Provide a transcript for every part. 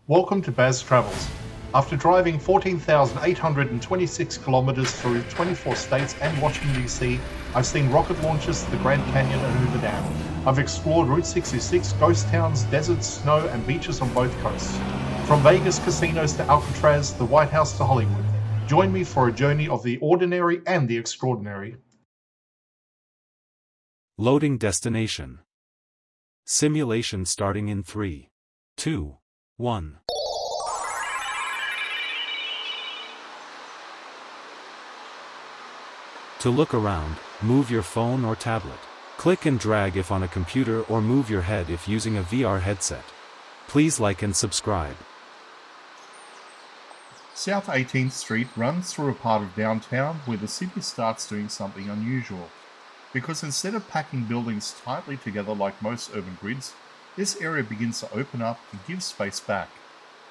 Welcome to Baz Travels. After driving 14,826 kilometers through 24 states and Washington, D.C., I've seen rocket launches to the Grand Canyon and Hoover Dam. I've explored Route 66, ghost towns, deserts, snow, and beaches on both coasts. From Vegas casinos to Alcatraz, the White House to Hollywood. Join me for a journey of the ordinary and the extraordinary. Loading destination. Simulation starting in 3, 2, 1. To look around, move your phone or tablet. Click and drag if on a computer or move your head if using a VR headset. Please like and subscribe. South 18th Street runs through a part of downtown where the city starts doing something unusual. Because instead of packing buildings tightly together like most urban grids, this area begins to open up and give space back.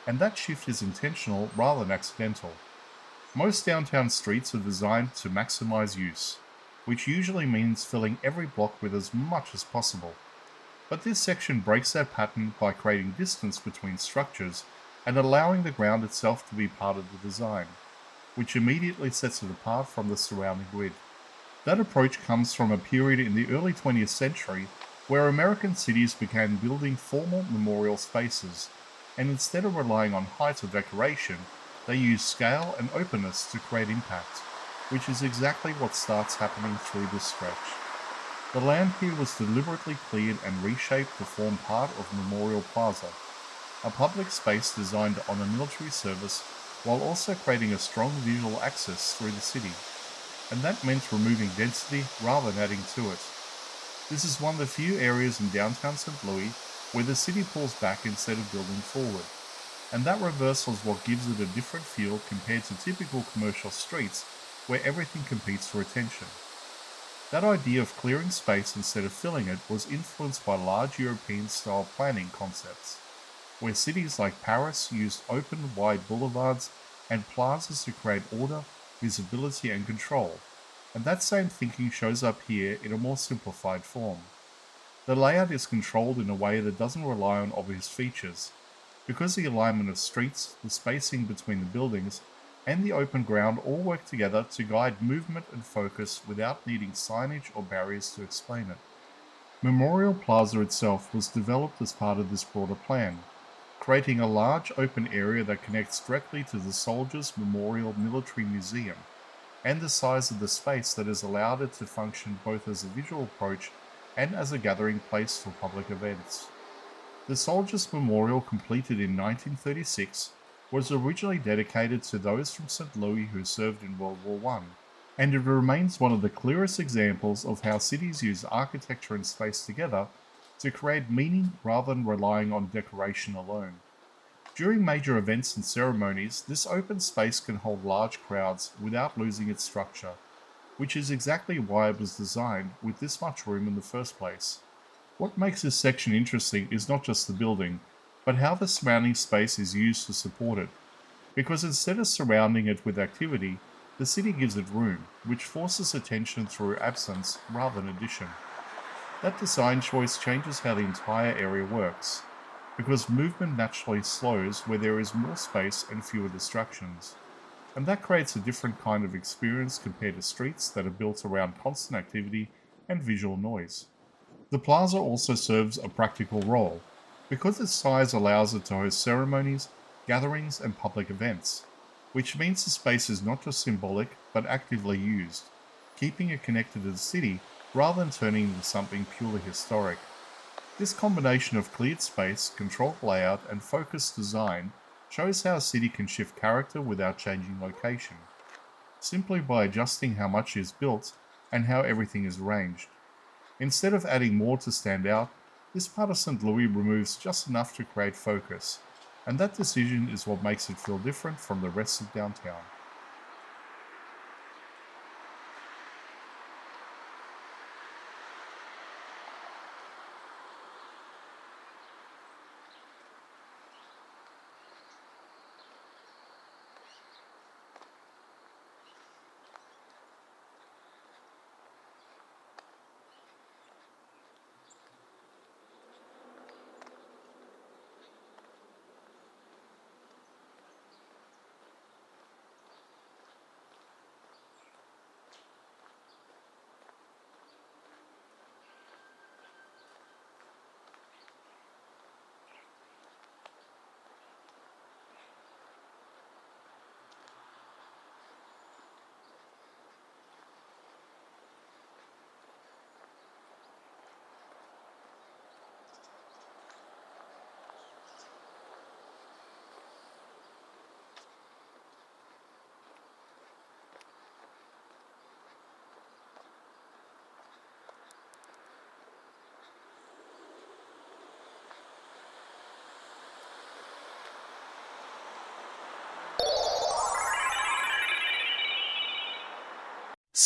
And that shift is intentional rather than accidental. Most downtown streets are designed to maximize use, which usually means filling every block with as much as possible. But this section breaks that pattern by creating distance between structures and allowing the ground itself to be part of the design, which immediately sets it apart from the surrounding grid. That approach comes from a period in the early 20th century where American cities began building formal memorial spaces, and instead of relying on height or decoration, they used scale and openness to create impact, which is exactly what starts happening through this stretch. The land here was deliberately cleared and reshaped to form part of Memorial Plaza, a public space designed to honor military service while also creating a strong visual access through the city. And that meant removing density rather than adding to it. This is one of the few areas in downtown St. Louis where the city pulls back instead of building forward. And that reversal is what gives it a different feel compared to typical commercial streets where everything competes for attention. That idea of clearing space instead of filling it was influenced by large European-style planning concepts, where cities like Paris used open, wide boulevards and plazas to create order, visibility, and control. And that same thinking shows up here in a more simplified form. The layout is controlled in a way that doesn't rely on obvious features, because the alignment of streets, the spacing between the buildings, and the open ground all work together to guide movement and focus without needing signage or barriers to explain it. Memorial Plaza itself was developed as part of this broader plan, creating a large open area that connects directly to the Soldiers Memorial Military Museum, and the size of the space that has allowed it to function both as a visual approach and as a gathering place for public events. The Soldiers Memorial, completed in 1936, was originally dedicated to those from St. Louis who served in World War I, and it remains one of the clearest examples of how cities use architecture and space together to create meaning rather than relying on decoration alone. During major events and ceremonies, this open space can hold large crowds without losing its structure, which is exactly why it was designed with this much room in the first place. What makes this section interesting is not just the building, but how the surrounding space is used to support it. Because instead of surrounding it with activity, the city gives it room, which forces attention through absence rather than addition. That design choice changes how the entire area works, because movement naturally slows where there is more space and fewer distractions. And that creates a different kind of experience compared to streets that are built around constant activity and visual noise. The plaza also serves a practical role, because its size allows it to host ceremonies, gatherings, and public events, which means the space is not just symbolic but actively used, keeping it connected to the city rather than turning into something purely historic. This combination of cleared space, controlled layout, and focused design shows how a city can shift character without changing location, simply by adjusting how much is built and how everything is arranged. Instead of adding more to stand out, this part of St. Louis removes just enough to create focus, and that decision is what makes it feel different from the rest of downtown.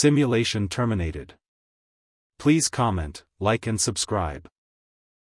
Simulation terminated. Please comment, like and subscribe.